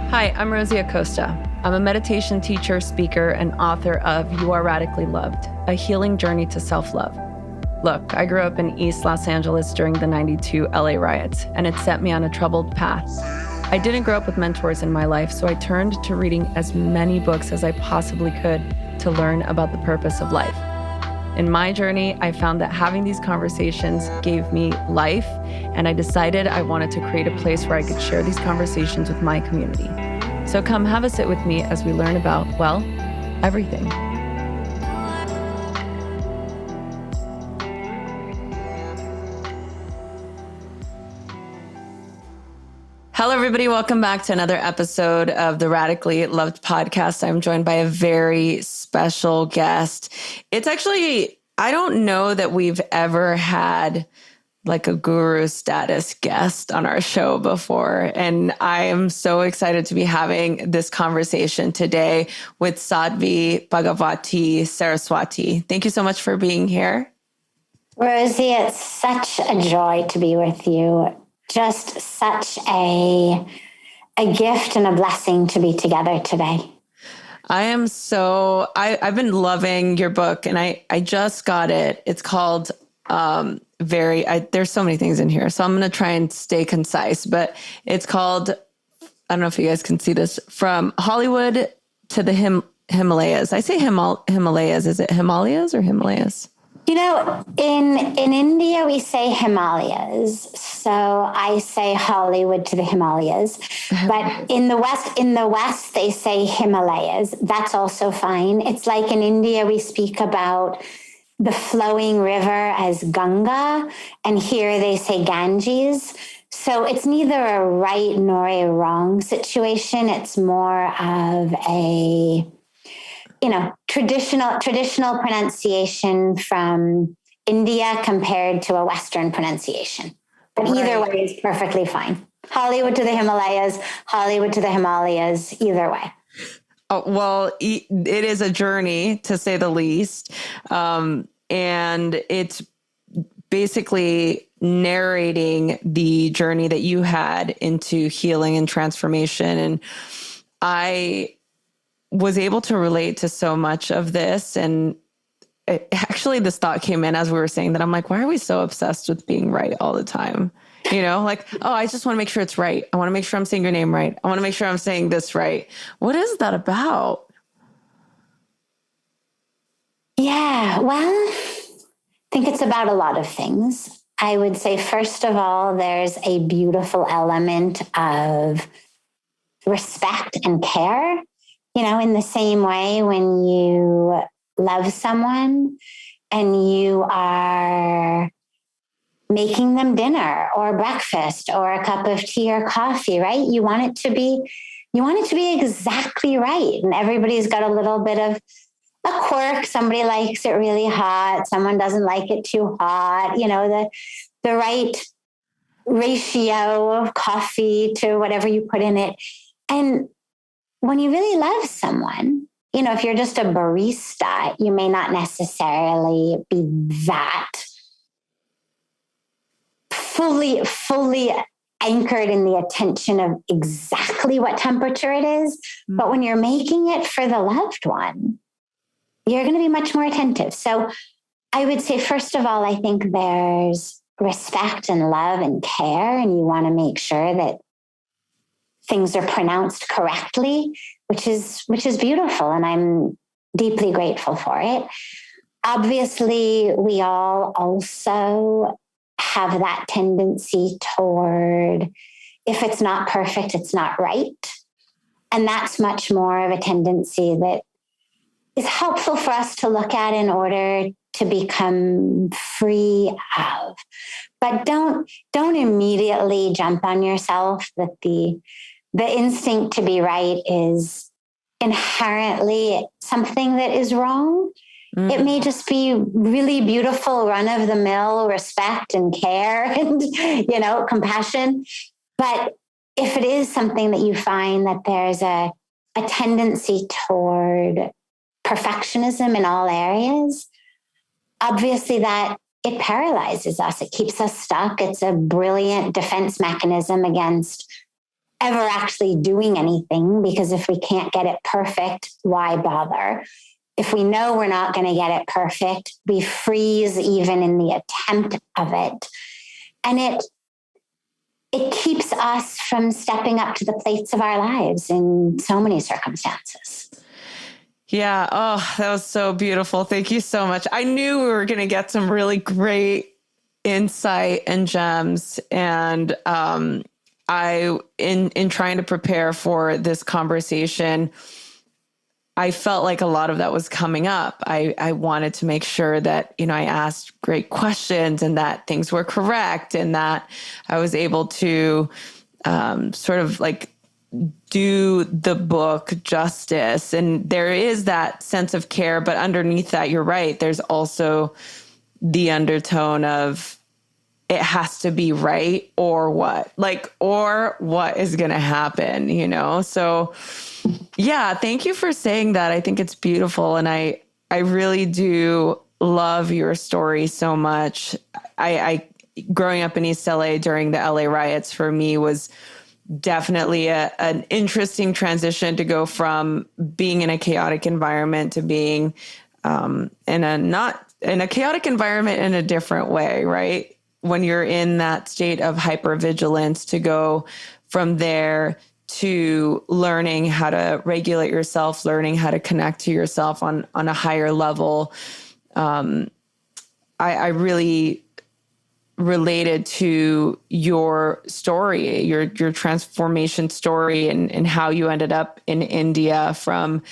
Hi, I'm Rosie Acosta. I'm a meditation teacher, speaker, and author of You Are Radically Loved, a healing journey to self-love. Look, I grew up in East Los Angeles during the '92 LA riots, and it set me on a troubled path. I didn't grow up with mentors in my life, so I turned to reading as many books as I possibly could to learn about the purpose of life. In my journey, I found that having these conversations gave me life, and I decided I wanted to create a place where I could share these conversations with my community. So come have a sit with me as we learn about, well, everything. Hello, everybody. Welcome back to another episode of the Radically Loved podcast. I'm joined by a very special guest. It's actually, I don't know that we've ever had like a guru status guest on our show before. And I am so excited to be having this conversation today with Sadvhi Bhagawati Saraswatiji. Thank you so much for being here. Rosie, it's such a joy to be with you. Just such a gift and a blessing to be together today. I've been loving your book, and I just got it. It's called there's so many things in here, so I'm going to try and stay concise, but it's called, I don't know if you guys can see this, From Hollywood to the Himalayas. I say Himalayas. Is it Himalayas or Himalayas? You know, in India, we say Himalayas. So I say Hollywood to the Himalayas. But in the West, they say Himalayas. That's also fine. It's like in India, we speak about the flowing river as Ganga, and here they say Ganges. So it's neither a right nor a wrong situation. It's more of a traditional pronunciation from India compared to a Western pronunciation. But either way is perfectly fine. Hollywood to the Himalayas, Hollywood to the Himalayas, either way. Oh, well, it is a journey, to say the least. And it's basically narrating the journey that you had into healing and transformation. And I was able to relate to so much of this. And actually, this thought came in as we were saying that. I'm like, why are we so obsessed with being right all the time? You know, like, oh, I just want to make sure it's right. I want to make sure I'm saying your name right. I want to make sure I'm saying this right. What is that about? Yeah, well, I think it's about a lot of things. I would say, first of all, there's a beautiful element of respect and care. You know, in the same way, when you love someone and you are making them dinner or breakfast or a cup of tea or coffee, right? You want it to be exactly right. And everybody's got a little bit of a quirk. Somebody likes it really hot. Someone doesn't like it too hot. You know, the right ratio of coffee to whatever you put in it. And when you really love someone, you know, if you're just a barista, you may not necessarily be that fully anchored in the attention of exactly what temperature it is. Mm-hmm. But when you're making it for the loved one, you're going to be much more attentive. So I would say, first of all, I think there's respect and love and care, and you want to make sure that things are pronounced correctly, which is beautiful. And I'm deeply grateful for it. Obviously, we all also have that tendency toward, if it's not perfect, it's not right. And that's much more of a tendency that is helpful for us to look at in order to become free of. But don't immediately jump on yourself that the instinct to be right is inherently something that is wrong. Mm. It may just be really beautiful, run-of-the-mill respect and care and, you know, compassion. But if it is something that you find that there's a tendency toward perfectionism in all areas, obviously that it paralyzes us. It keeps us stuck. It's a brilliant defense mechanism against ever actually doing anything, because if we can't get it perfect, why bother? If we know we're not going to get it perfect, we freeze even in the attempt of it. And it keeps us from stepping up to the plates of our lives in so many circumstances. Yeah. Oh, that was so beautiful. Thank you so much. I knew we were going to get some really great insight and gems. And in trying to prepare for this conversation, I felt like a lot of that was coming up. I wanted to make sure that, I asked great questions and that things were correct and that I was able to sort of like do the book justice. And there is that sense of care, but underneath that, you're right. There's also the undertone of it has to be right or what, or what is going to happen, So yeah, thank you for saying that. I think it's beautiful. And I really do love your story so much. I growing up in East LA during the LA riots for me was definitely an interesting transition to go from being in a chaotic environment to being in a chaotic environment in a different way, right? When you're in that state of hypervigilance, to go from there to learning how to regulate yourself, learning how to connect to yourself on a higher level. I really related to your story, your transformation story, and how you ended up in India from,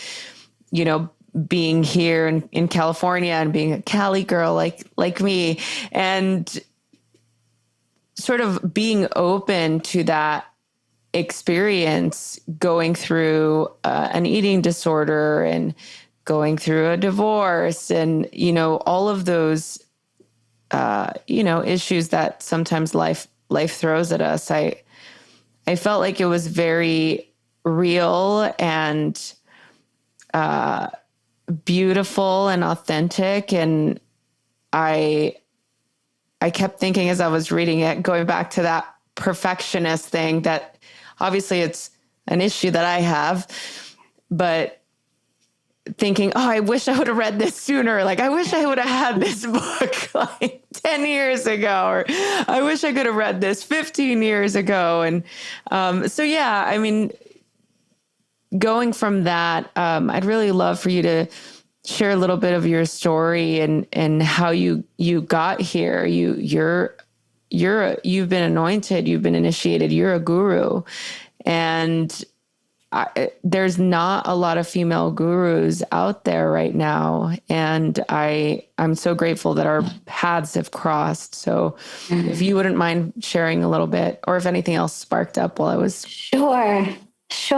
being here in California and being a Cali girl like me, and sort of being open to that experience, going through an eating disorder and going through a divorce and, all of those, issues that sometimes life throws at us. I felt like it was very real and beautiful and authentic. And I kept thinking as I was reading it, going back to that perfectionist thing, that obviously it's an issue that I have, but thinking, oh, I wish I would have read this sooner. Like, I wish I would have had this book like 10 years ago, or I wish I could have read this 15 years ago. And so, yeah, I mean, going from that, I'd really love for you to share a little bit of your story and how you got here. You've been anointed, you've been initiated, you're a guru, and there's not a lot of female gurus out there right now. And I'm so grateful that our paths have crossed. So if you wouldn't mind sharing a little bit, or if anything else sparked up while I was. Sure.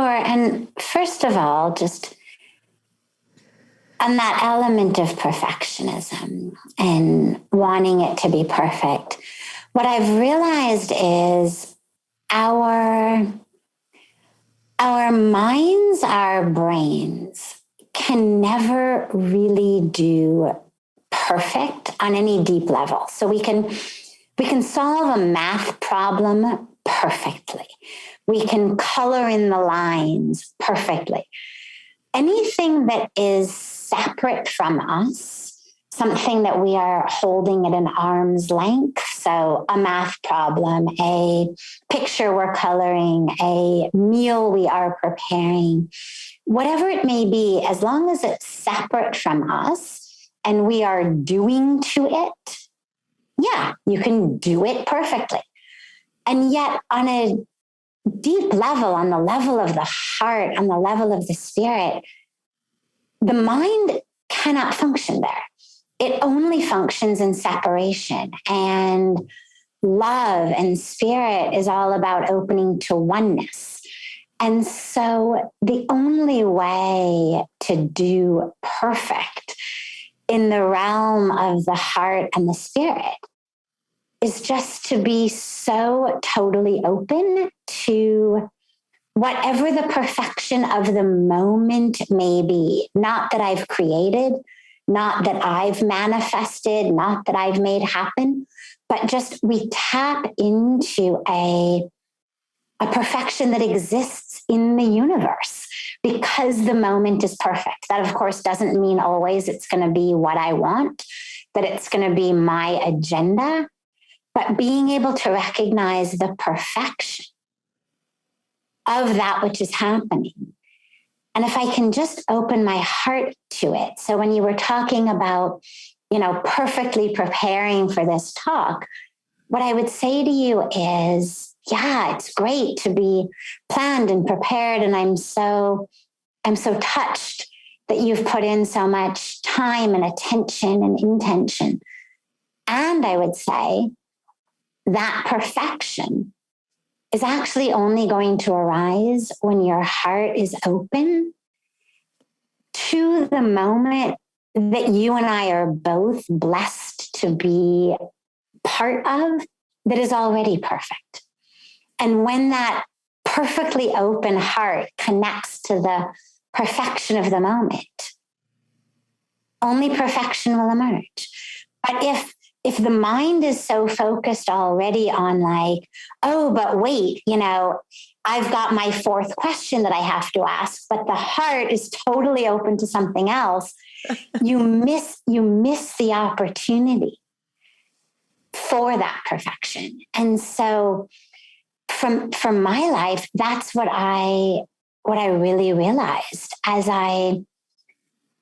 And first of all, just on that element of perfectionism and wanting it to be perfect, what I've realized is our minds, our brains can never really do perfect on any deep level. So we can solve a math problem perfectly. We can color in the lines perfectly. Anything that is separate from us, something that we are holding at an arm's length, so a math problem, a picture we're coloring, a meal we are preparing, whatever it may be, as long as it's separate from us and we are doing to it, yeah, you can do it perfectly. And yet on a deep level, on the level of the heart, on the level of the spirit, the mind cannot function there. It only functions in separation. And love and spirit is all about opening to oneness. And so the only way to do perfect in the realm of the heart and the spirit is just to be so totally open to whatever the perfection of the moment may be. Not that I've created, not that I've manifested, not that I've made happen, but just we tap into a a perfection that exists in the universe because the moment is perfect. That, of course, doesn't mean always it's going to be what I want, that it's going to be my agenda, but being able to recognize the perfection of that which is happening. And if I can just open my heart to it. So when you were talking about, perfectly preparing for this talk, what I would say to you is, yeah, it's great to be planned and prepared. And I'm so touched that you've put in so much time and attention and intention. And I would say that perfection is actually only going to arise when your heart is open to the moment that you and I are both blessed to be part of, that is already perfect. And when that perfectly open heart connects to the perfection of the moment, only perfection will emerge. But if the mind is so focused already on like, oh, but wait, I've got my fourth question that I have to ask, but the heart is totally open to something else, you miss the opportunity for that perfection. And so from my life, that's what I really realized as I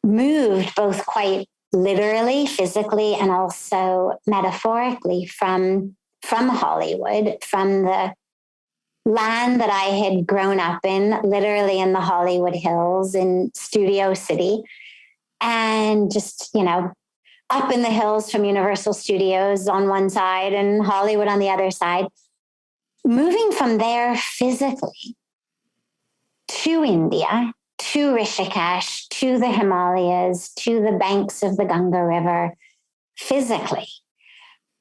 moved both quite literally, physically, and also metaphorically from Hollywood, from the land that I had grown up in, literally in the Hollywood Hills in Studio City, and just, up in the hills from Universal Studios on one side and Hollywood on the other side, moving from there physically to India, to Rishikesh, to the Himalayas, to the banks of the Ganga River, physically.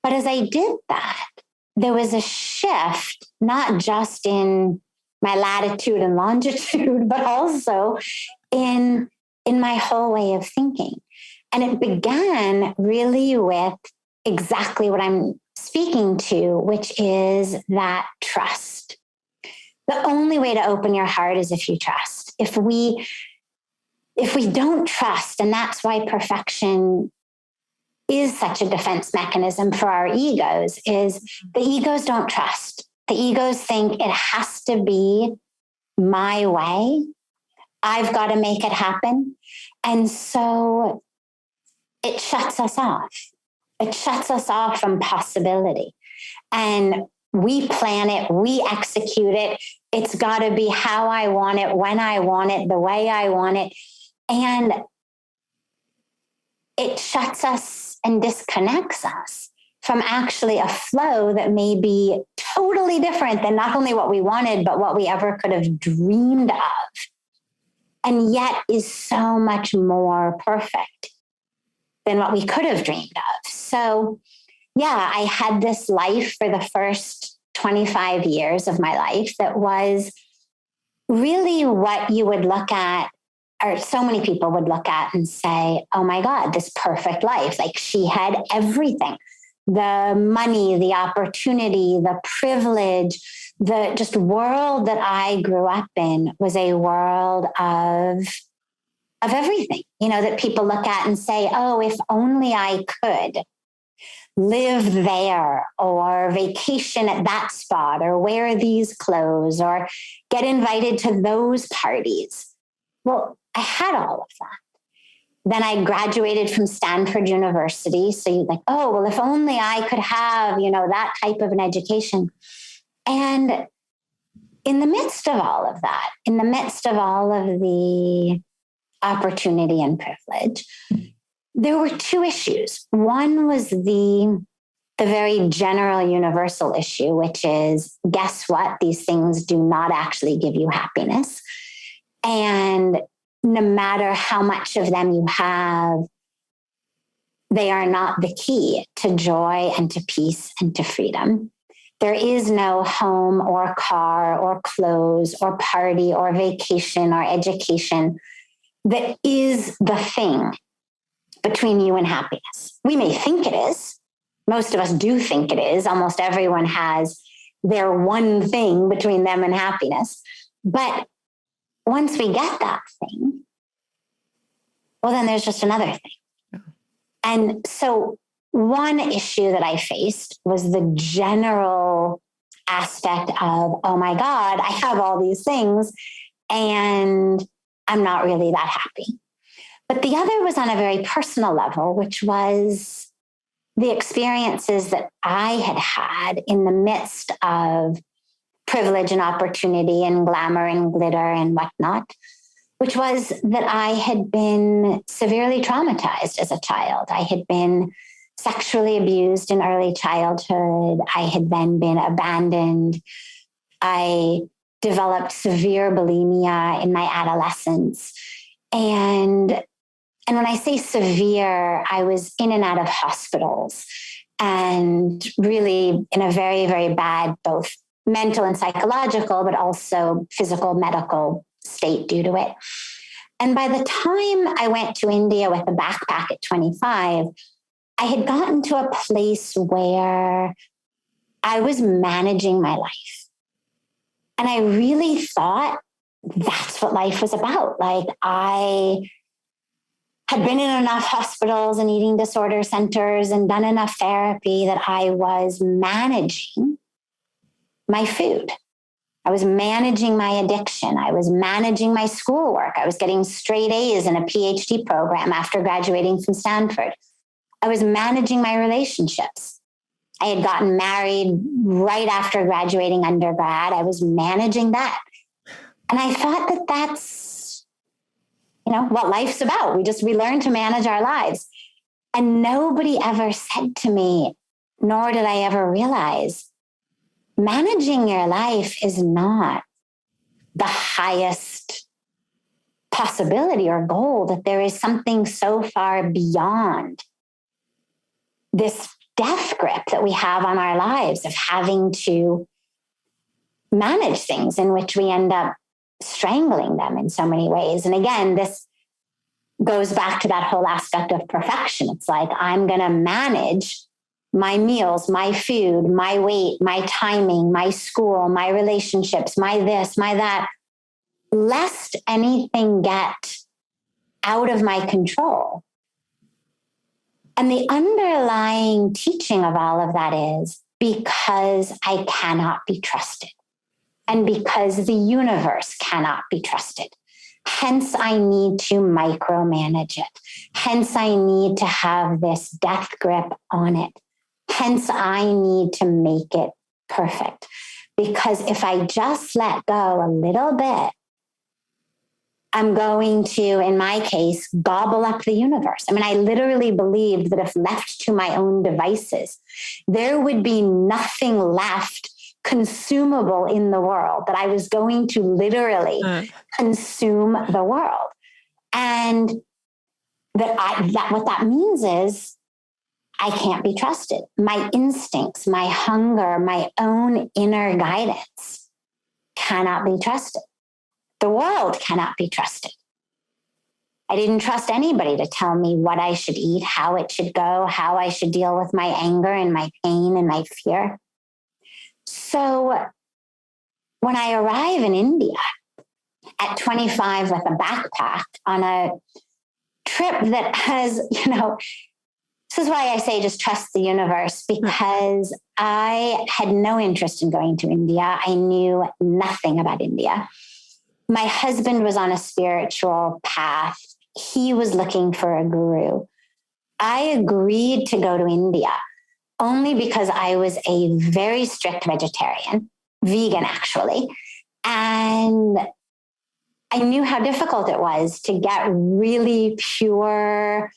But as I did that, there was a shift, not just in my latitude and longitude, but also in my whole way of thinking. And it began really with exactly what I'm speaking to, which is that trust. The only way to open your heart is if you trust. If we don't trust, and that's why perfection is such a defense mechanism for our egos, is the egos don't trust. The egos think it has to be my way. I've got to make it happen. And so it shuts us off. It shuts us off from possibility. And we plan it, we execute it. It's got to be how I want it, when I want it, the way I want it. And it shuts us and disconnects us from actually a flow that may be totally different than not only what we wanted, but what we ever could have dreamed of. And yet is so much more perfect than what we could have dreamed of. So yeah, I had this life for the first 25 years of my life that was really what you would look at, or so many people would look at and say, oh my God, this perfect life. Like she had everything, the money, the opportunity, the privilege, the just world that I grew up in was a world of everything, that people look at and say, oh, if only I could live there or vacation at that spot or wear these clothes or get invited to those parties. Well, I had all of that. Then I graduated from Stanford University. So you're like, oh, well, if only I could have, that type of an education. And in the midst of all of that, in the midst of all of the opportunity and privilege, there were two issues. One was the very general universal issue, which is, guess what? These things do not actually give you happiness. And no matter how much of them you have, they are not the key to joy and to peace and to freedom. There is no home or car or clothes or party or vacation or education that is the thing between you and happiness. We may think it is. Most of us do think it is. Almost everyone has, their one thing between them and happiness. But once we get that thing, well, then there's just another thing. Yeah. And so one issue that I faced was the general aspect of, oh my God, I have all these things and I'm not really that happy. But the other was on a very personal level, which was the experiences that I had had in the midst of privilege and opportunity and glamour and glitter and whatnot, which was that I had been severely traumatized as a child. I had been sexually abused in early childhood. I had then been abandoned. I developed severe bulimia in my adolescence. And when I say severe, I was in and out of hospitals and really in a very, very bad, both mental and psychological, but also physical, medical state due to it. And by the time I went to India with a backpack at 25, I had gotten to a place where I was managing my life. And I really thought that's what life was about. Like, I had been in enough hospitals and eating disorder centers and done enough therapy that I was managing my food. I was managing my addiction. I was managing my schoolwork. I was getting straight A's in a PhD program after graduating from Stanford. I was managing my relationships. I had gotten married right after graduating undergrad. I was managing that. And I thought that that's, what life's about. We learn to manage our lives. And nobody ever said to me, nor did I ever realize, managing your life is not the highest possibility or goal, that there is something so far beyond this death grip that we have on our lives of having to manage things in which we end up strangling them in so many ways. And again, this goes back to that whole aspect of perfection. It's like, I'm going to manage my meals, my food, my weight, my timing, my school, my relationships, my this, my that, lest anything get out of my control. And the underlying teaching of all of that is because I cannot be trusted and because the universe cannot be trusted. Hence, I need to micromanage it. Hence, I need to have this death grip on it. Hence, I need to make it perfect. Because if I just let go a little bit, I'm going to, in my case, gobble up the universe. I mean, I literally believed that if left to my own devices, there would be nothing left consumable in the world, that I was going to literally consume the world. And that what that means is I can't be trusted. My instincts, my hunger, my own inner guidance cannot be trusted. The world cannot be trusted. I didn't trust anybody to tell me what I should eat, how it should go, how I should deal with my anger and my pain and my fear. So when I arrive in India at 25 with a backpack on a trip that has, this is why I say just trust the universe, because I had no interest in going to India. I knew nothing about India. My husband was on a spiritual path. He was looking for a guru. I agreed to go to India only because I was a very strict vegetarian, vegan actually. And I knew how difficult it was to get really pure,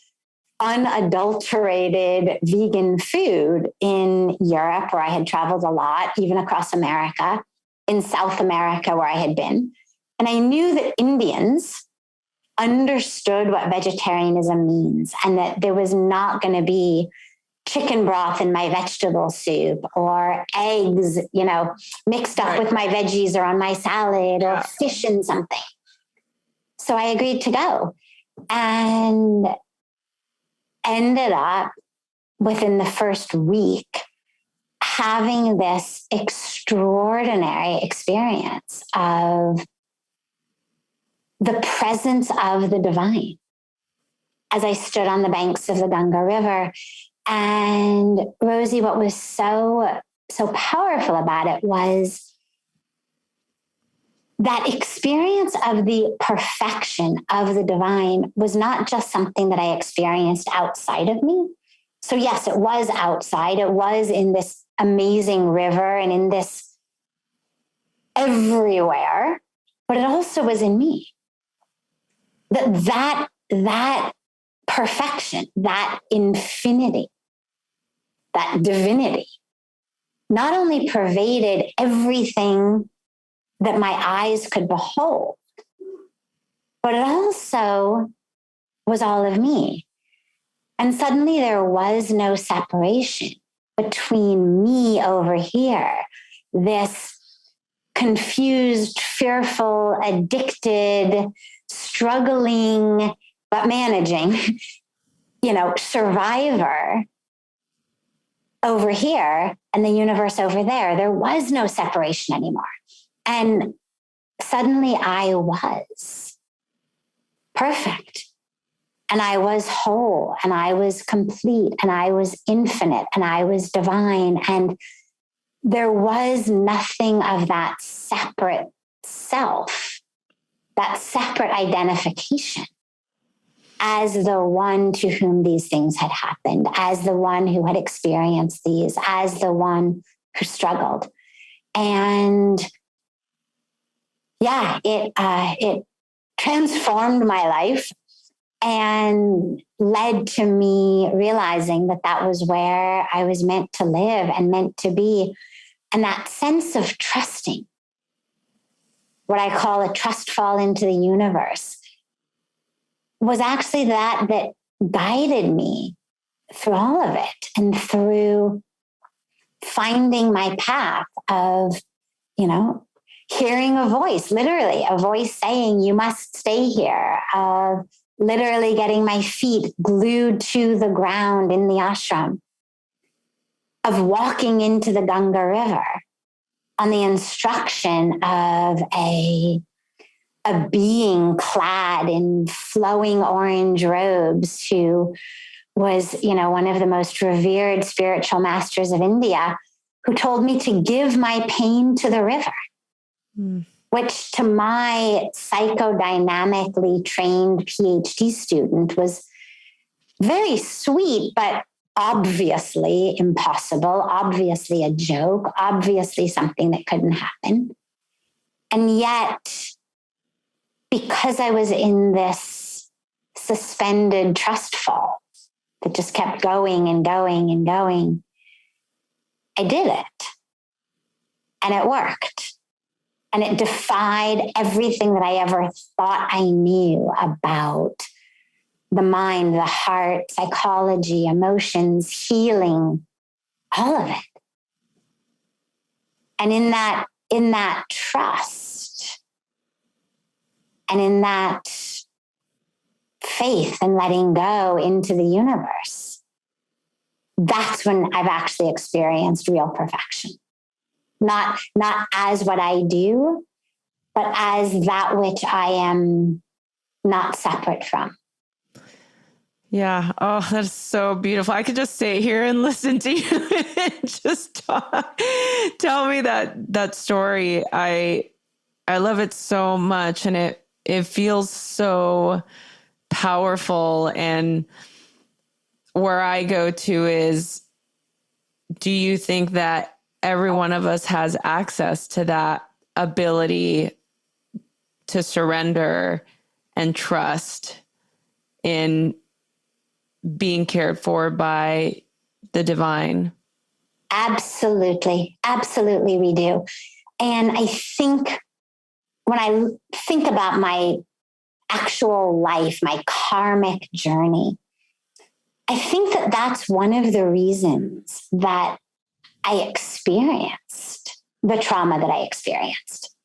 unadulterated vegan food in Europe, where I had traveled a lot, even across America, in South America, where I had been. And I knew that Indians understood what vegetarianism means and that there was not going to be chicken broth in my vegetable soup or eggs, mixed up with my veggies or on my salad or fish in something. So I agreed to go and ended up within the first week having this extraordinary experience of the presence of the divine as I stood on the banks of the Ganga River. And Rosie, what was so powerful about it was that experience of the perfection of the divine was not just something that I experienced outside of me. So yes, it was outside. It was in this amazing river and in this everywhere, but it also was in me. That perfection, that infinity, that divinity, not only pervaded everything that my eyes could behold, but it also was all of me. And suddenly there was no separation between me over here, this confused, fearful, addicted, struggling, but managing, survivor over here and the universe over there. There was no separation anymore. And suddenly I was perfect, and I was whole, and I was complete, and I was infinite, and I was divine. And there was nothing of that separate self, that separate identification as the one to whom these things had happened, as the one who had experienced these, as the one who struggled. And yeah, it transformed my life and led to me realizing that that was where I was meant to live and meant to be. And that sense of trusting, what I call a trust fall into the universe, was actually that guided me through all of it and through finding my path of, hearing a voice, literally a voice saying, you must stay here, of literally getting my feet glued to the ground in the ashram, of walking into the Ganga River on the instruction of a being clad in flowing orange robes who was, one of the most revered spiritual masters of India, who told me to give my pain to the river, which to my psychodynamically trained PhD student was very sweet, but obviously impossible, obviously a joke, obviously something that couldn't happen. And yet, because I was in this suspended trust fall that just kept going and going and going, I did it. And it worked. And it defied everything that I ever thought I knew about the mind, the heart, psychology, emotions, healing, all of it. And in that trust and in that faith and letting go into the universe, that's when I've actually experienced real perfection. Not as what I do, but as that which I am not separate from. Yeah. Oh, that's so beautiful. I could just sit here and listen to you and just tell me that story. I love it so much, and it feels so powerful. And where I go to is, do you think that every one of us has access to that ability to surrender and trust in being cared for by the divine? Absolutely. Absolutely, we do. And I think when I think about my actual life, my karmic journey, I think that that's one of the reasons that I experienced the trauma that I experienced.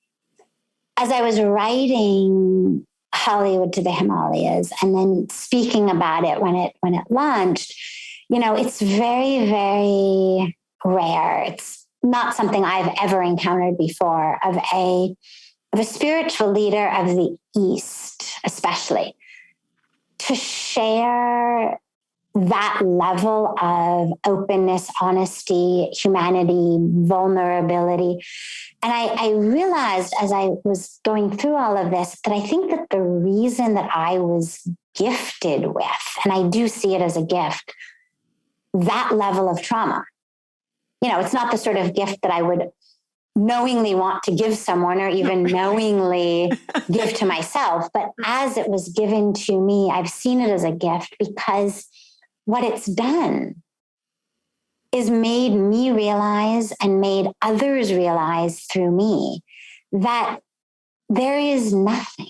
As I was writing Hollywood to the Himalayas and then speaking about it when it launched, it's very, very rare. It's not something I've ever encountered before of a spiritual leader of the East, especially, to share that level of openness, honesty, humanity, vulnerability. And I realized as I was going through all of this that I think that the reason that I was gifted with, and I do see it as a gift, that level of trauma. It's not the sort of gift that I would knowingly want to give someone or even knowingly give to myself. But as it was given to me, I've seen it as a gift because what it's done is made me realize and made others realize through me that there is nothing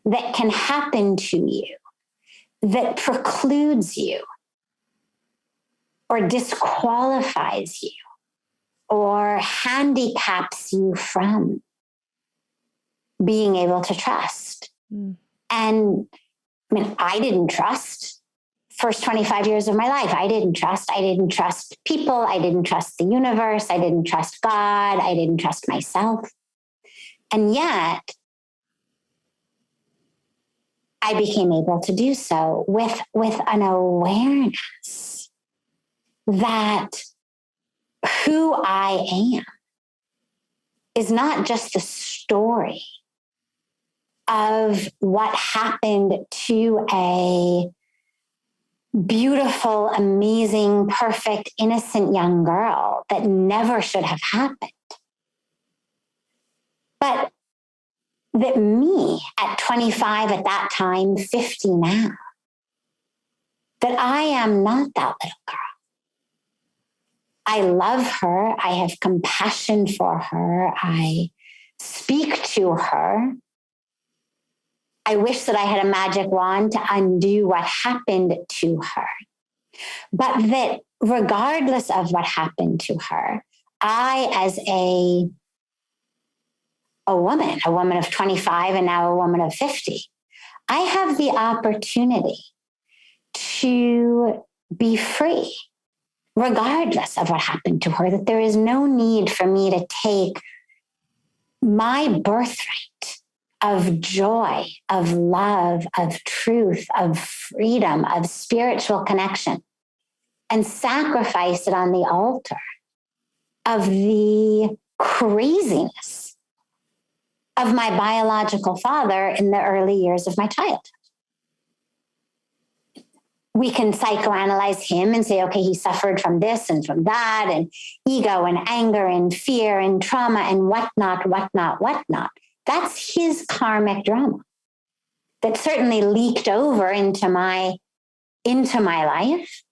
that can happen to you that precludes you or disqualifies you or handicaps you from being able to trust. And I didn't trust. First 25 years of my life, I didn't trust. I didn't trust people. I didn't trust the universe. I didn't trust God. I didn't trust myself. And yet, I became able to do so with an awareness that who I am is not just the story of what happened to a beautiful, amazing, perfect, innocent young girl that never should have happened. But that me at 25 at that time, 50 now, that I am not that little girl. I love her. I have compassion for her. I speak to her. I wish that I had a magic wand to undo what happened to her. But that regardless of what happened to her, I, as a woman of 25 and now a woman of 50, I have the opportunity to be free, regardless of what happened to her, that there is no need for me to take my birthright of joy, of love, of truth, of freedom, of spiritual connection, and sacrifice it on the altar of the craziness of my biological father in the early years of my childhood. We can psychoanalyze him and say, okay, he suffered from this and from that, and ego and anger and fear and trauma and whatnot. That's his karmic drama that certainly leaked over into my life.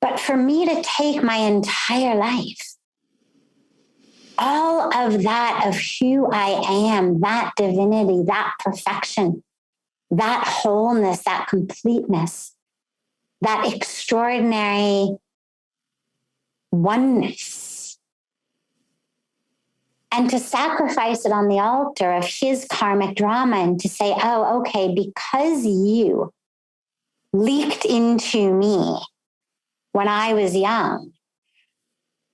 But for me to take my entire life, all of that of who I am, that divinity, that perfection, that wholeness, that completeness, that extraordinary oneness, and to sacrifice it on the altar of his karmic drama and to say, oh, okay, because you leaked into me when I was young,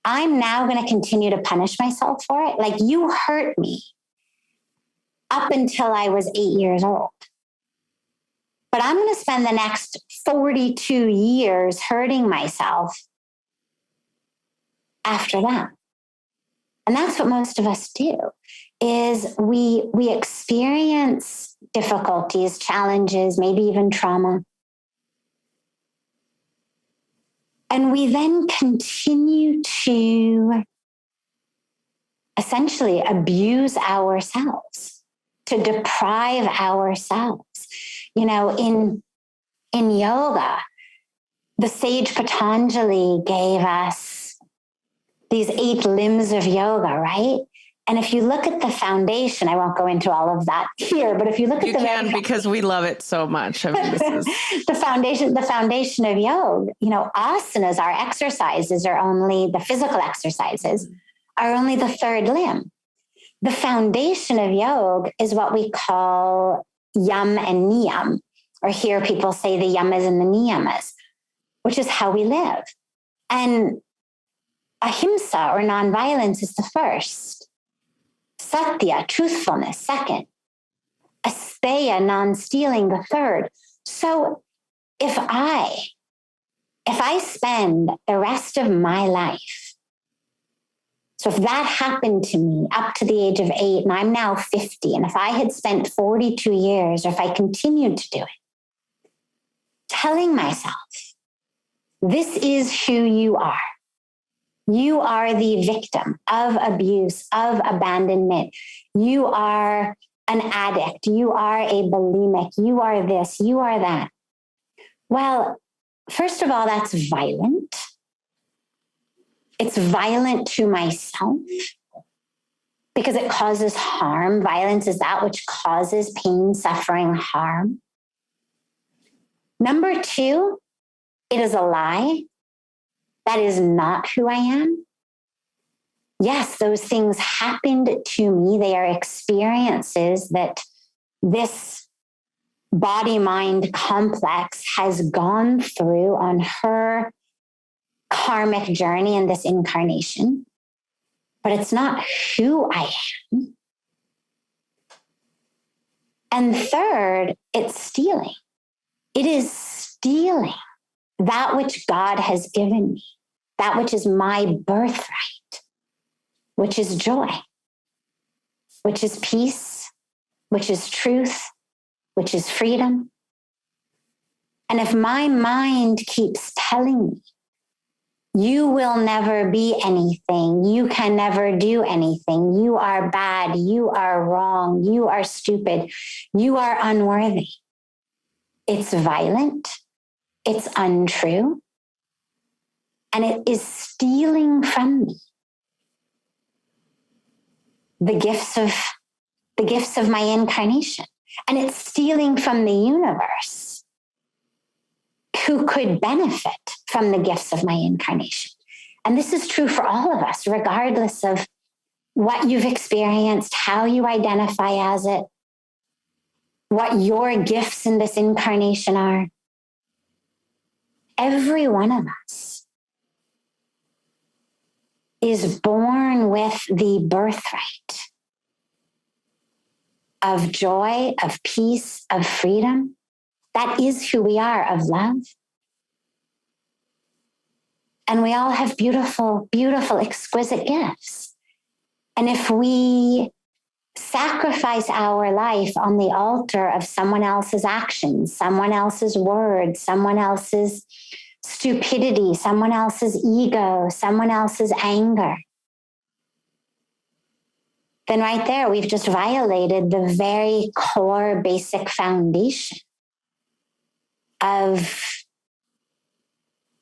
I'm now going to continue to punish myself for it. Like, you hurt me up until I was 8 years old. But I'm going to spend the next 42 years hurting myself after that. And that's what most of us do, is we experience difficulties, challenges, maybe even trauma. And we then continue to essentially abuse ourselves, to deprive ourselves. You know, in yoga, the sage Patanjali gave us these 8 limbs of yoga, right? And if you look at the foundation, I won't go into all of that here, but if you look at because we love it so much. I mean, this is the foundation of yoga. You know, asanas, our exercises are only the physical exercises are only the 3rd limb. The foundation of yoga is what we call yam and niyam, or here people say the yamas and the niyamas, which is how we live. And Ahimsa or nonviolence is the first. Satya, truthfulness, second. Asteya, non-stealing, the third. So if I spend the rest of my life, so if that happened to me up to the age of 8 and I'm now 50, and if I had spent 42 years, or if I continued to do it, telling myself, this is who you are. You are the victim of abuse, of abandonment. You are an addict. You are a bulimic. You are this, you are that. Well, first of all, that's violent. It's violent to myself because it causes harm. Violence is that which causes pain, suffering, harm. Number two, it is a lie. That is not who I am. Yes, those things happened to me. They are experiences that this body-mind complex has gone through on her karmic journey in this incarnation. But it's not who I am. And third, it's stealing. It is stealing that which God has given me, that which is my birthright, which is joy, which is peace, which is truth, which is freedom. And if my mind keeps telling me, you will never be anything, you can never do anything, you are bad, you are wrong, you are stupid, you are unworthy, it's violent, it's untrue, and it is stealing from me the gifts of my incarnation. And it's stealing from the universe who could benefit from the gifts of my incarnation. And this is true for all of us, regardless of what you've experienced, how you identify as it, what your gifts in this incarnation are. Every one of us is born with the birthright of joy, of peace, of freedom. That is who we are, of love. And we all have beautiful, beautiful, exquisite gifts. And if we sacrifice our life on the altar of someone else's actions, someone else's words, someone else's stupidity, someone else's ego, someone else's anger, then right there, we've just violated the very core basic foundation of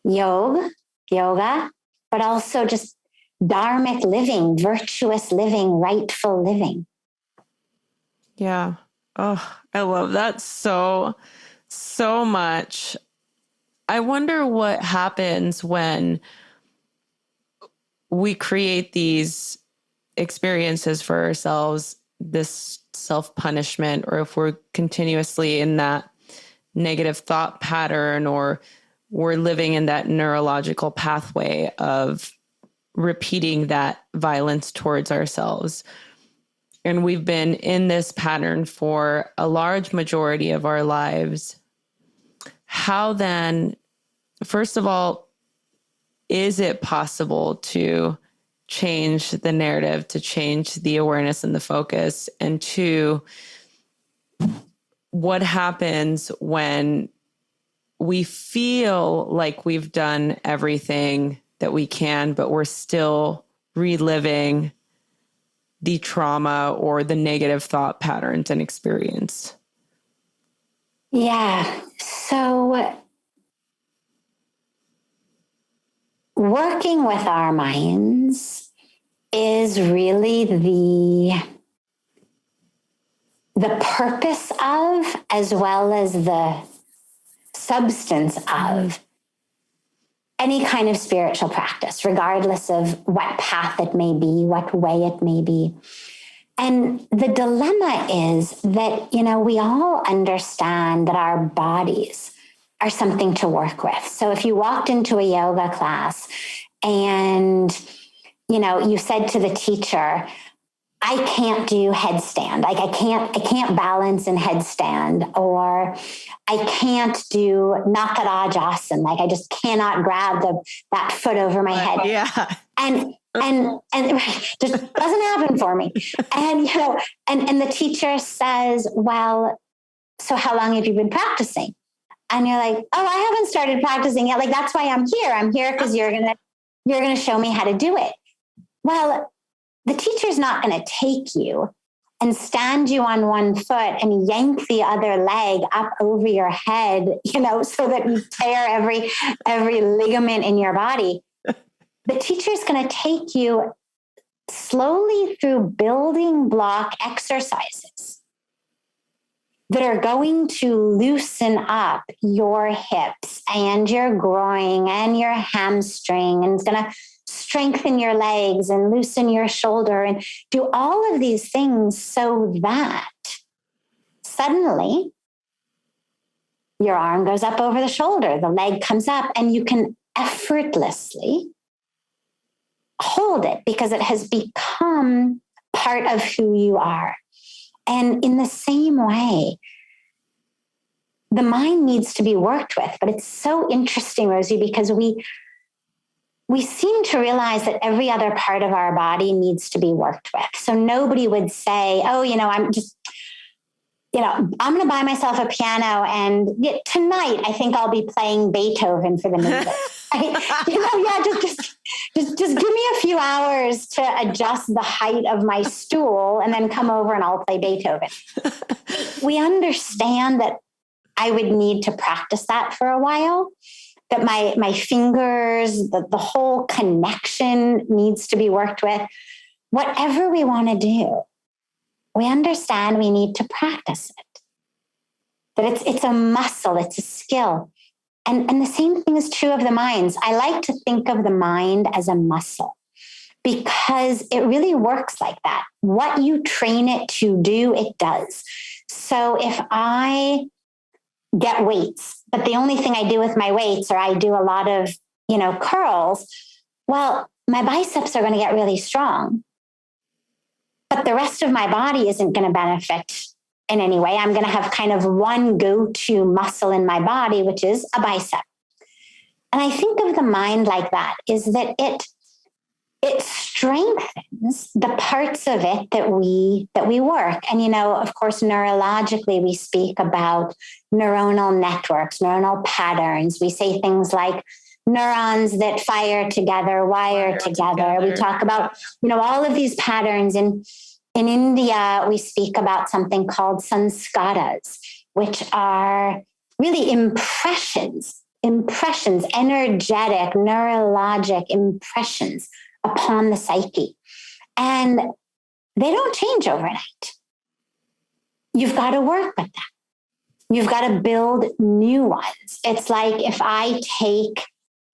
yoga, but also just dharmic living, virtuous living, rightful living. Yeah. Oh, I love that so much. I wonder what happens when we create these experiences for ourselves, this self-punishment, or if we're continuously in that negative thought pattern, or we're living in that neurological pathway of repeating that violence towards ourselves. And we've been in this pattern for a large majority of our lives. How then, first of all, is it possible to change the narrative, to change the awareness and the focus? And two, what happens when we feel like we've done everything that we can, but we're still reliving the trauma or the negative thought patterns and experience? Yeah. So working with our minds is really the purpose of, as well as the substance of, any kind of spiritual practice, regardless of what path it may be, what way it may be. And the dilemma is that, we all understand that our bodies are something to work with. So if you walked into a yoga class and, you said to the teacher, I can't do headstand. Like I can't balance in headstand, or I can't do natarajasana. Like I just cannot grab that foot over my head. Yeah. And just doesn't happen for me. And, and the teacher says, well, so how long have you been practicing? And you're like, oh, I haven't started practicing yet. Like, that's why I'm here. I'm here because you're going to show me how to do it. Well, the teacher's not going to take you and stand you on one foot and yank the other leg up over your head, so that you tear every ligament in your body. The teacher's going to take you slowly through building block exercises that are going to loosen up your hips and your groin and your hamstring, and it's going to strengthen your legs and loosen your shoulder and do all of these things so that suddenly your arm goes up over the shoulder, the leg comes up, and you can effortlessly hold it because it has become part of who you are. And in the same way, the mind needs to be worked with. But it's so interesting, Rosie, because we seem to realize that every other part of our body needs to be worked with. So nobody would say, oh, I'm just, I'm going to buy myself a piano and tonight I think I'll be playing Beethoven for the music. Just give me a few hours to adjust the height of my stool and then come over and I'll play Beethoven. We understand that I would need to practice that for a while, that my fingers, the whole connection needs to be worked with. Whatever we want to do, we understand we need to practice it. That it's a muscle, it's a skill. And the same thing is true of the minds. I like to think of the mind as a muscle because it really works like that. What you train it to do, it does. So if I get weights, but the only thing I do with my weights, or I do a lot of, curls, well, my biceps are going to get really strong, but the rest of my body isn't going to benefit in any way. I'm going to have kind of one go-to muscle in my body, which is a bicep. And I think of the mind like that, is that it strengthens the parts of it that we work. And, of course, neurologically, we speak about neuronal networks, neuronal patterns. We say things like neurons that fire together, wire together. We talk about, all of these patterns. And in India, we speak about something called sanskaras, which are really impressions, energetic, neurologic impressions upon the psyche. And they don't change overnight. You've got to work with that. You've got to build new ones. It's like if I take,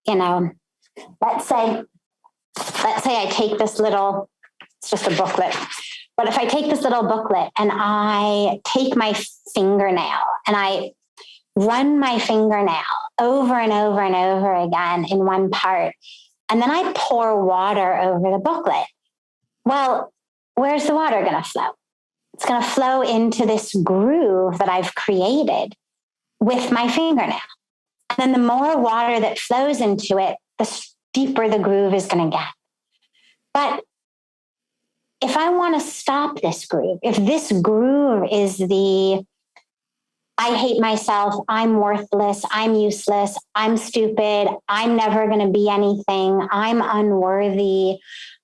let's say I take this little, it's just a booklet. But if I take this little booklet and I take my fingernail and I run my fingernail over and over and over again in one part, and then I pour water over the booklet, well, where's the water going to flow? It's going to flow into this groove that I've created with my fingernail. And then the more water that flows into it, the deeper the groove is going to get. But if I want to stop this groove, if this groove is I hate myself, I'm worthless, I'm useless, I'm stupid, I'm never going to be anything, I'm unworthy,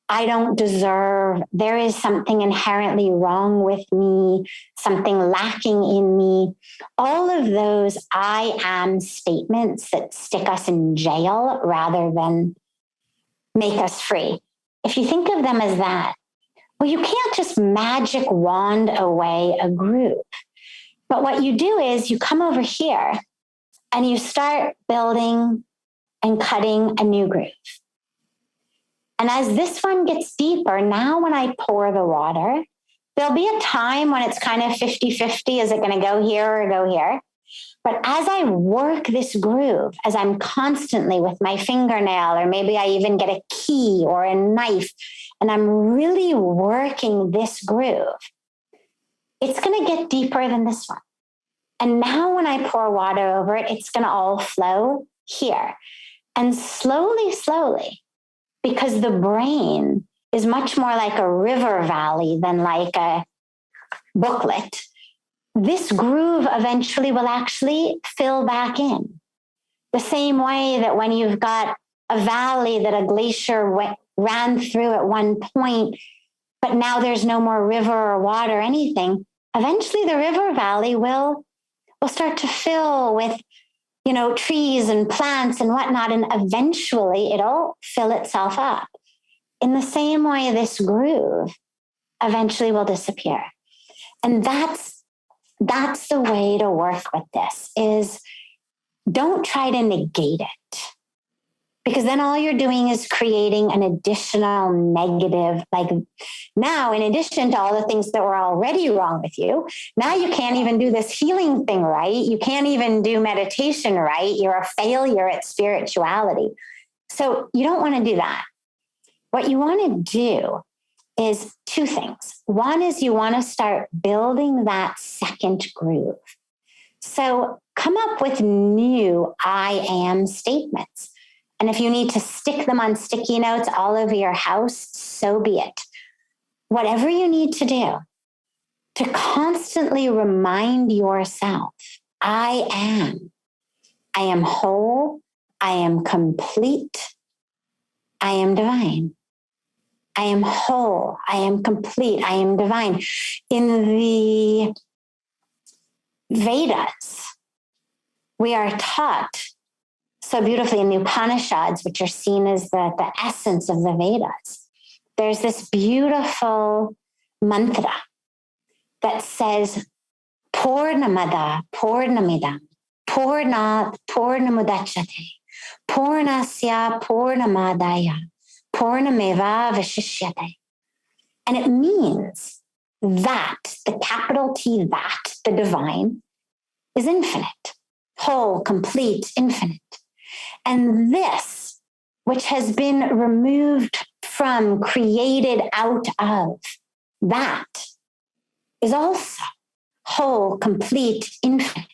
I don't deserve, there is something inherently wrong with me, something lacking in me. All of those I am statements that stick us in jail rather than make us free. If you think of them as that, well, you can't just magic wand away a groove. But what you do is you come over here and you start building and cutting a new groove. And as this one gets deeper, now when I pour the water, there'll be a time when it's kind of 50-50. Is it going to go here or go here? But as I work this groove, as I'm constantly with my fingernail, or maybe I even get a key or a knife, and I'm really working this groove, it's going to get deeper than this one. And now when I pour water over it, it's going to all flow here. And slowly, slowly, because the brain is much more like a river valley than like a booklet, this groove eventually will actually fill back in. The same way that when you've got a valley that a glacier ran through at one point, but now there's no more river or water or anything, eventually the river valley will start to fill with, trees and plants and whatnot, and eventually it'll fill itself up. In the same way, this groove eventually will disappear. And that's the way to work with this, is don't try to negate it, because then all you're doing is creating an additional negative. Like, now, in addition to all the things that were already wrong with you, now you can't even do this healing thing right. You can't even do meditation right. You're a failure at spirituality. So you don't want to do that. What you want to do is two things. One is you want to start building that second groove. So come up with new I am statements. And if you need to stick them on sticky notes all over your house, so be it. Whatever you need to do to constantly remind yourself, I am whole, I am complete, I am divine. I am whole, I am complete, I am divine. In the Vedas, we are taught so beautifully in the Upanishads, which are seen as the essence of the Vedas. There's this beautiful mantra that says, Purnamada, Purnamidam, Purnat, Purnamudachate, Purnasya, Purnamadaya, Purnameva Vishishyate. And it means that, the capital T, that, the divine, is infinite, whole, complete, infinite. And this, which has been removed from, created out of, that is also whole, complete, infinite.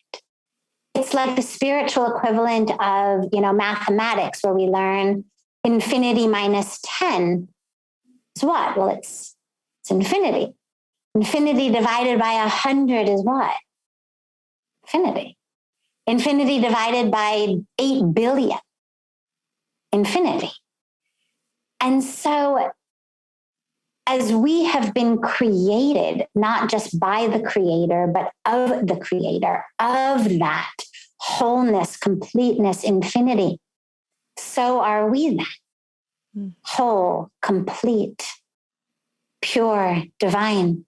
It's like the spiritual equivalent of, mathematics, where we learn infinity minus 10 is what? Well, it's infinity. Infinity divided by 100 is what? Infinity. Infinity divided by 8 billion. Infinity. And so, as we have been created, not just by the Creator, but of the Creator, of that wholeness, completeness, infinity, so are we then. Whole, complete, pure, divine.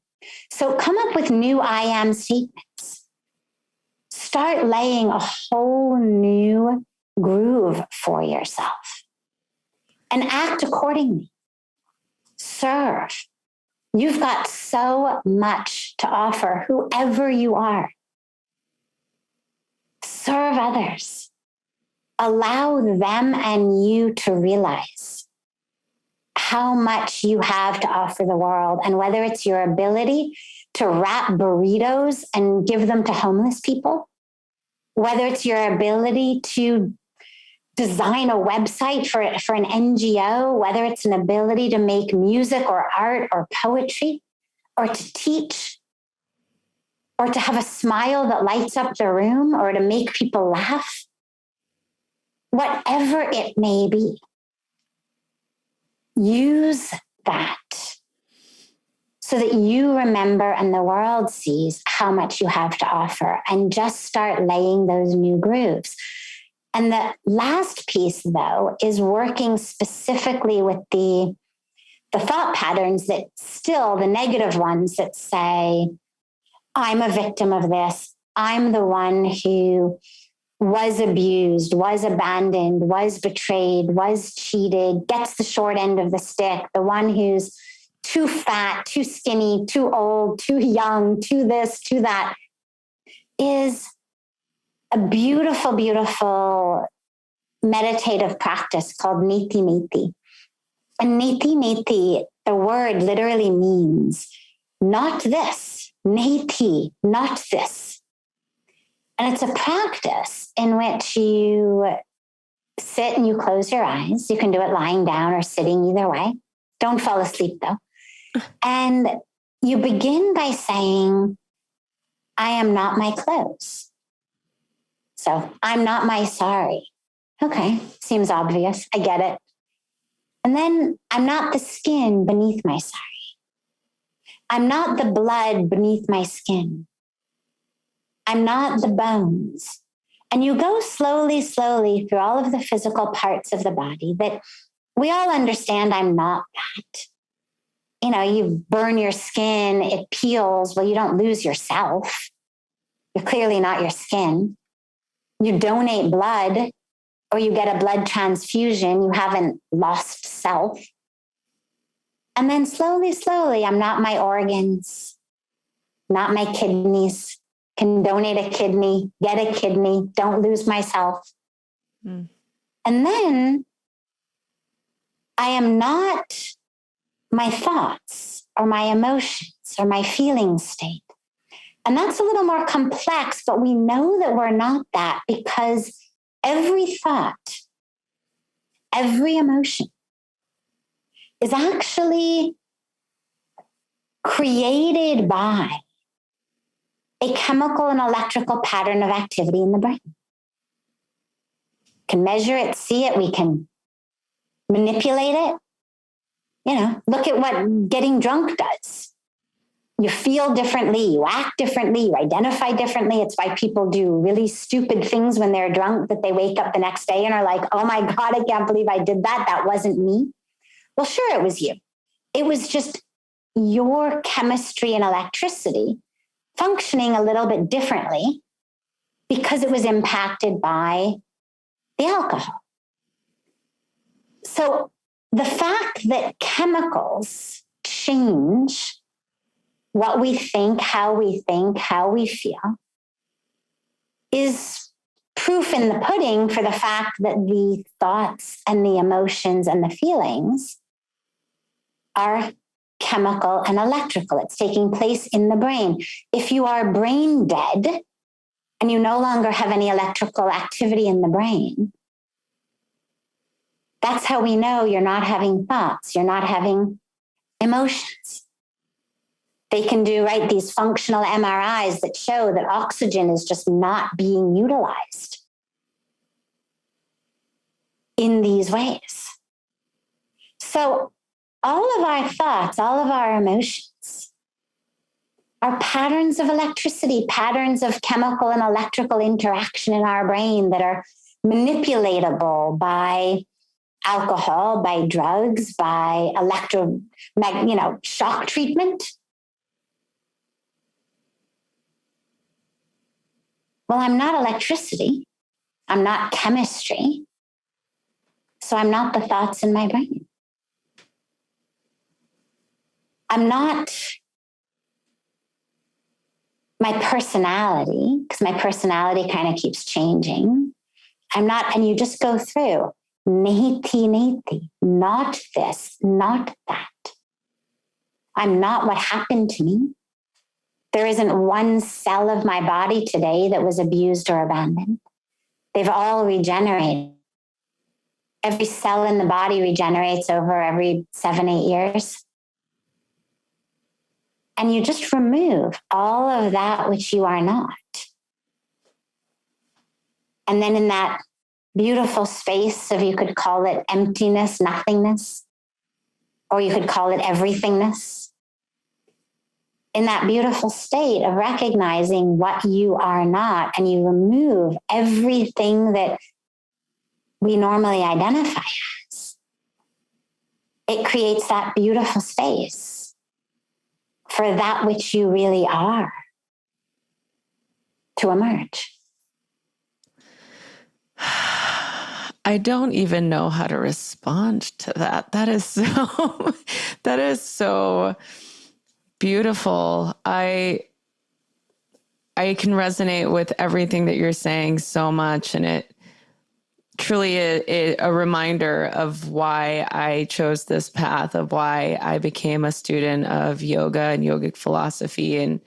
So come up with new I am statements. Start laying a whole new groove for yourself and act accordingly. Serve. You've got so much to offer, whoever you are. Serve others. Allow them and you to realize how much you have to offer the world, and whether it's your ability to wrap burritos and give them to homeless people, whether it's your ability to design a website for an NGO, whether it's an ability to make music or art or poetry, or to teach, or to have a smile that lights up the room, or to make people laugh, whatever it may be, use that so that you remember and the world sees how much you have to offer, and just start laying those new grooves. And the last piece, though, is working specifically with the thought patterns that still, the negative ones that say, I'm a victim of this. I'm the one who was abused, was abandoned, was betrayed, was cheated, gets the short end of the stick, the one who's too fat, too skinny, too old, too young, too this, too that, is a beautiful, beautiful meditative practice called Niti Niti. And Niti Niti, the word literally means not this, Niti, not this. And it's a practice in which you sit and you close your eyes. You can do it lying down or sitting, either way. Don't fall asleep though. And you begin by saying, I am not my clothes. So I'm not my sari. Okay, seems obvious. I get it. And then I'm not the skin beneath my sari. I'm not the blood beneath my skin. I'm not the bones. And you go slowly, slowly through all of the physical parts of the body that we all understand I'm not that. You know, you burn your skin, it peels. Well, you don't lose yourself. You're clearly not your skin. You donate blood or you get a blood transfusion, you haven't lost self. And then slowly, slowly, I'm not my organs, not my kidneys. Can donate a kidney, get a kidney, don't lose myself. Mm. And then I am not my thoughts or my emotions or my feeling state. And that's a little more complex, but we know that we're not that because every thought, every emotion is actually created by a chemical and electrical pattern of activity in the brain. We can measure it, see it, we can manipulate it. You know, look at what getting drunk does. You feel differently, you act differently, you identify differently. It's why people do really stupid things when they're drunk that they wake up the next day and are like, oh my God, I can't believe I did that. That wasn't me. Well, sure, it was you. It was just your chemistry and electricity functioning a little bit differently because it was impacted by the alcohol. So the fact that chemicals change what we think, how we feel is proof in the pudding for the fact that the thoughts and the emotions and the feelings are chemical and electrical. It's taking place in the brain. If you are brain dead and you no longer have any electrical activity in the brain, that's how we know you're not having thoughts, you're not having emotions. They can do, right, these functional MRIs that show that oxygen is just not being utilized in these ways. So all of our thoughts, all of our emotions are patterns of electricity, patterns of chemical and electrical interaction in our brain that are manipulatable by alcohol, by drugs, by shock treatment. Well, I'm not electricity. I'm not chemistry. So I'm not the thoughts in my brain. I'm not my personality, because my personality kind of keeps changing. I'm not, and you just go through neti, neti, not this, not that. I'm not what happened to me. There isn't one cell of my body today that was abused or abandoned. They've all regenerated. Every cell in the body regenerates over every 7-8 years. And you just remove all of that which you are not. And then in that beautiful space of, you could call it emptiness, nothingness, or you could call it everythingness. In that beautiful state of recognizing what you are not, and you remove everything that we normally identify as, it creates that beautiful space for that which you really are to emerge. I don't even know how to respond to that. That is so beautiful. I can resonate with everything that you're saying so much. And it truly is a reminder of why I chose this path, of why I became a student of yoga and yogic philosophy and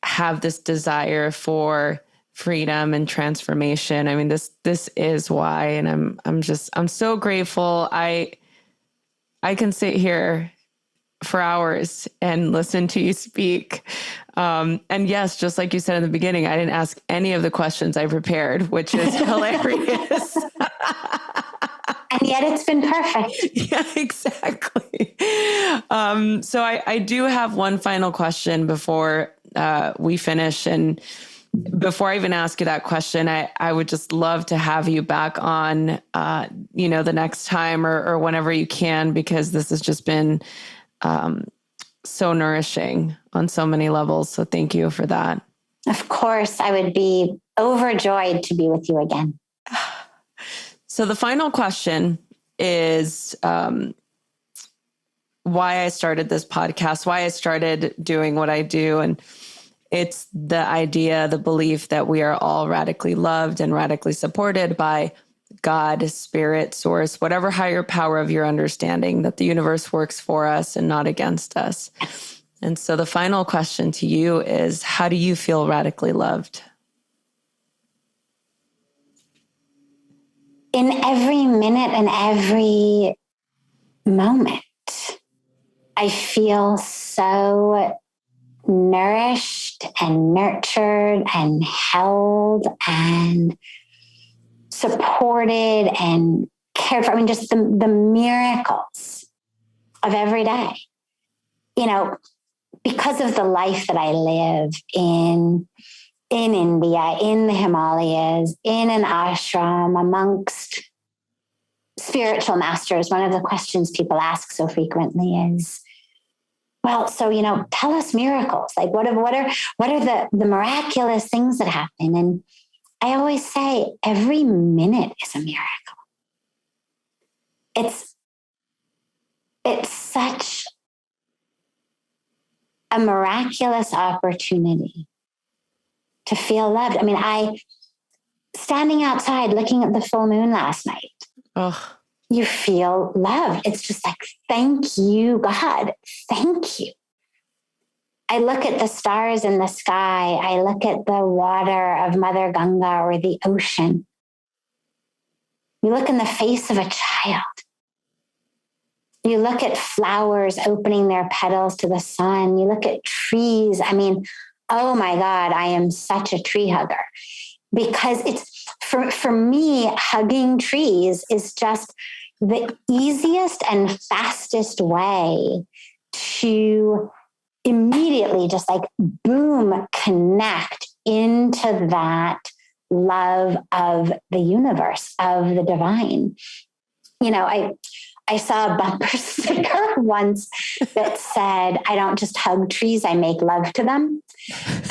have this desire for freedom and transformation. I mean, this is why, and I'm so grateful. I can sit here for hours and listen to you speak. And yes, just like you said in the beginning, I didn't ask any of the questions I prepared, which is hilarious. And yet it's been perfect. Yeah, exactly. So I do have one final question before we finish. And before I even ask you that question, I would just love to have you back on, the next time or whenever you can, because this has just been so nourishing on so many levels. So thank you for that. Of course, I would be overjoyed to be with you again. So the final question is why I started this podcast, why I started doing what I do. And it's the idea, the belief that we are all radically loved and radically supported by God, spirit, source, whatever higher power of your understanding, that the universe works for us and not against us. And so the final question to you is, how do you feel radically loved? In every minute and every moment, I feel so nourished and nurtured and held and supported and cared for. I mean, just the miracles of every day. Because of the life that I live in India, in the Himalayas, in an ashram amongst spiritual masters, one of the questions people ask so frequently is, well, so, tell us miracles. Like what are the miraculous things that happen? And I always say every minute is a miracle. It's such a miraculous opportunity to feel loved. I mean, standing outside looking at the full moon last night, you feel loved. It's just like, thank you, God. Thank you. I look at the stars in the sky. I look at the water of Mother Ganga or the ocean. You look in the face of a child. You look at flowers opening their petals to the sun. You look at trees. I mean, oh my God, I am such a tree hugger, because it's for me, hugging trees is just the easiest and fastest way to immediately just like boom, connect into that love of the universe, of the divine. I saw a bumper sticker once that said, I don't just hug trees, I make love to them.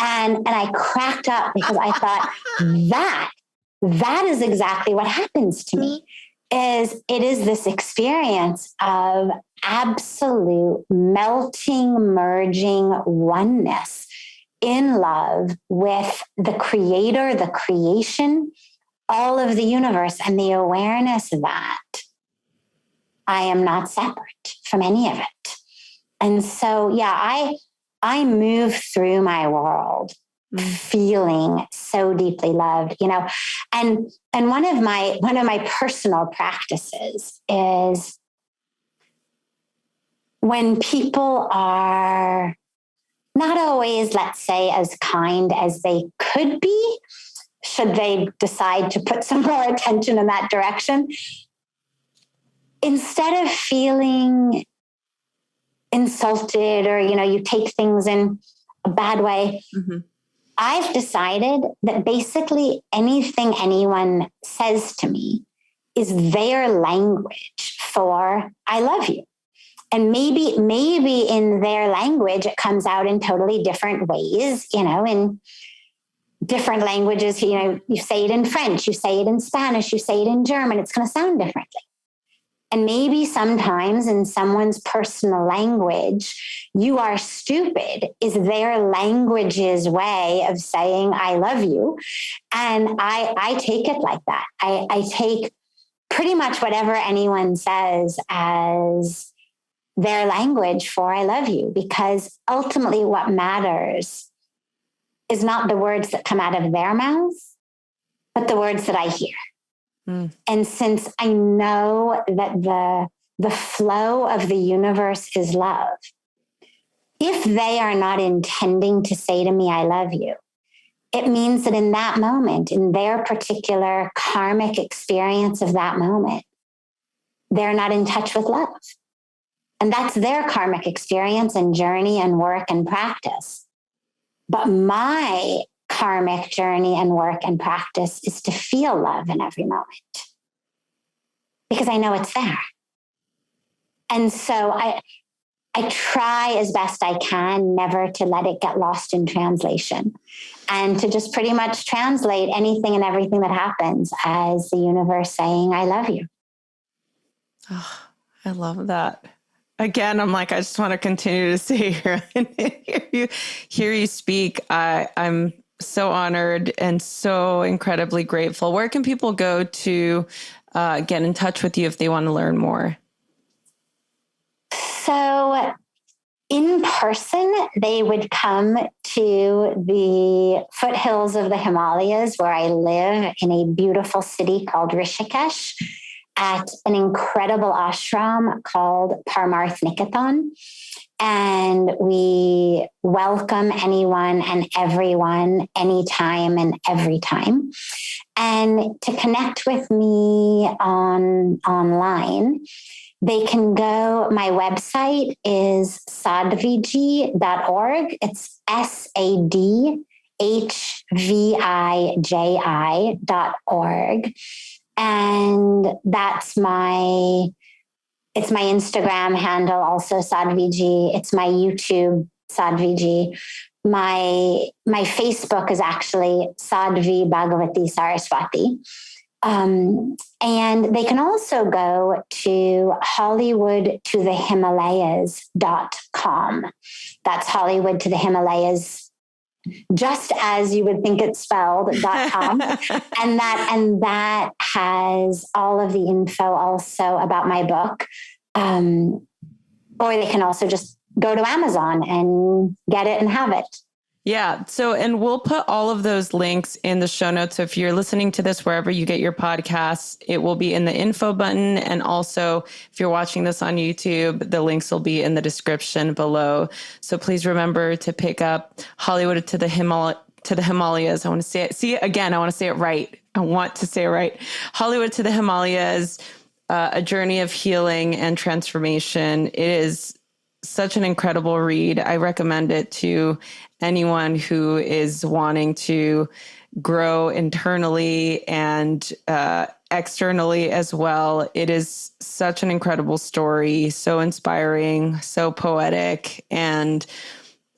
And I cracked up because I thought that is exactly what happens to me. It is this experience of absolute melting, merging oneness in love with the creator, the creation, all of the universe, and the awareness that I am not separate from any of it. And so, yeah, I move through my world feeling so deeply loved, and one of my personal practices is when people are not always, let's say, as kind as they could be, should they decide to put some more attention in that direction, instead of feeling insulted or, you take things in a bad way, I've decided that basically anything anyone says to me is their language for I love you. And maybe in their language, it comes out in totally different ways, in different languages. You say it in French, you say it in Spanish, you say it in German, it's going to sound differently. And maybe sometimes in someone's personal language, you are stupid is their language's way of saying, I love you. And I take it like that. I take pretty much whatever anyone says as their language for I love you, because ultimately what matters is not the words that come out of their mouths, but the words that I hear. And since I know that the flow of the universe is love, if they are not intending to say to me, I love you, it means that in that moment, in their particular karmic experience of that moment, they're not in touch with love. And that's their karmic experience and journey and work and practice. But my karmic journey and work and practice is to feel love in every moment because I know it's there. And so I try as best I can never to let it get lost in translation and to just pretty much translate anything and everything that happens as the universe saying, I love you. Oh, I love that. Again, I'm like, I just want to continue to sit here and hear you speak. I'm so honored and so incredibly grateful. Where can people go to get in touch with you if they want to learn more? So in person, they would come to the foothills of the Himalayas where I live in a beautiful city called Rishikesh at an incredible ashram called Parmarth Niketan. And we welcome anyone and everyone, anytime and every time. And to connect with me online, they can go, my website is sadviji.org. It's sadhviji.org. And that's it's my Instagram handle, also Sadviji. It's my YouTube, Sadviji. My Facebook is actually Sadvhi Bhagawati Saraswati. And they can also go to hollywoodtothehimalayas.com. That's Hollywood to the Himalayas, just as you would think it's spelled, .com. and that has all of the info also about my book. Or they can also just go to Amazon and get it and have it. Yeah. So, and we'll put all of those links in the show notes. So if you're listening to this, wherever you get your podcasts, it will be in the info button. And also if you're watching this on YouTube, the links will be in the description below. So please remember to pick up Hollywood to the Himalayas. I want to say it. See, again, I want to say it right. Hollywood to the Himalayas, a journey of healing and transformation. It is such an incredible read. I recommend it to anyone who is wanting to grow internally and externally as well. It is such an incredible story, so inspiring, so poetic. And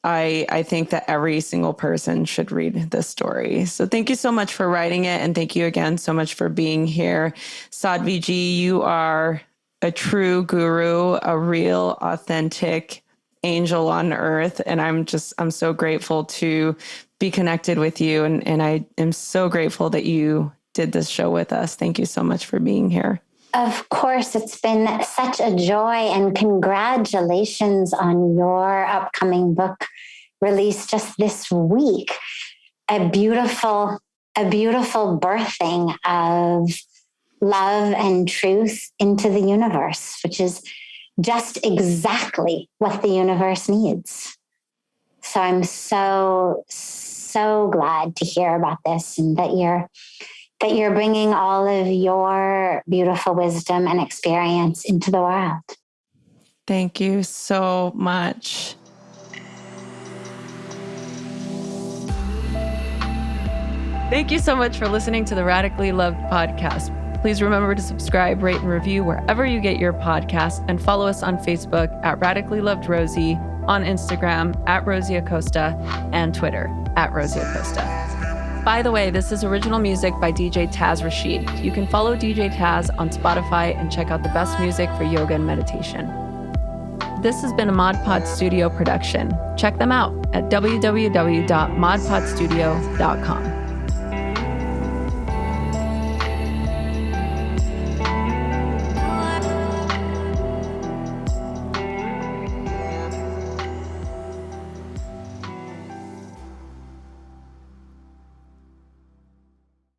I think that every single person should read this story. So thank you so much for writing it. And thank you again so much for being here. Sadhviji, you are a true guru, a real, authentic angel on earth. And I'm so grateful to be connected with you. And I am so grateful that you did this show with us. Thank you so much for being here. Of course, it's been such a joy, and congratulations on your upcoming book release just this week. A beautiful birthing of love and truth into the universe, which is just exactly what the universe needs. So I'm so glad to hear about this, and that you're bringing all of your beautiful wisdom and experience into the world. Thank you so much. Thank you so much for listening to the Radically Loved podcast. Please remember to subscribe, rate, and review wherever you get your podcasts, and follow us on Facebook at Radically Loved Rosie, on Instagram at Rosie Acosta, and Twitter at Rosie Acosta. By the way, this is original music by DJ Taz Rashid. You can follow DJ Taz on Spotify and check out the best music for yoga and meditation. This has been a Mod Pod Studio production. Check them out at www.modpodstudio.com.